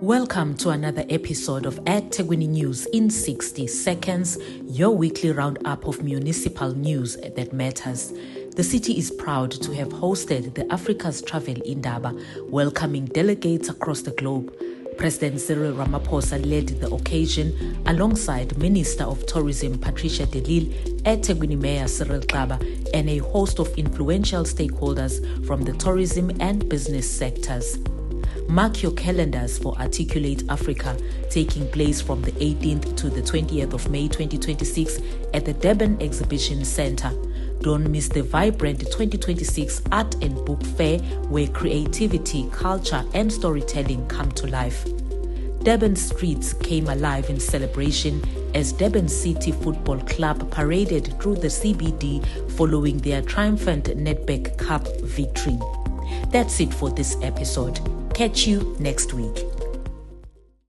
Welcome to another episode of eThekwini News in 60 seconds, your weekly roundup of municipal news that matters. The city is proud to have hosted the Africa's Travel Indaba, welcoming delegates across the globe. President Cyril Ramaphosa led the occasion alongside Minister of Tourism Patricia de Lille, eThekwini Mayor Cyril Xaba, and a host of influential stakeholders from the tourism and business sectors. Mark your calendars for Articulate Africa, taking place from the 18th to the 20th of May 2026 at the Durban Exhibition Centre. Don't miss the vibrant 2026 Art and Book Fair, where creativity, culture and storytelling come to life. Durban streets came alive in celebration as Durban City Football Club paraded through the CBD following their triumphant Nedbank Cup victory. That's it for this episode. Catch you next week.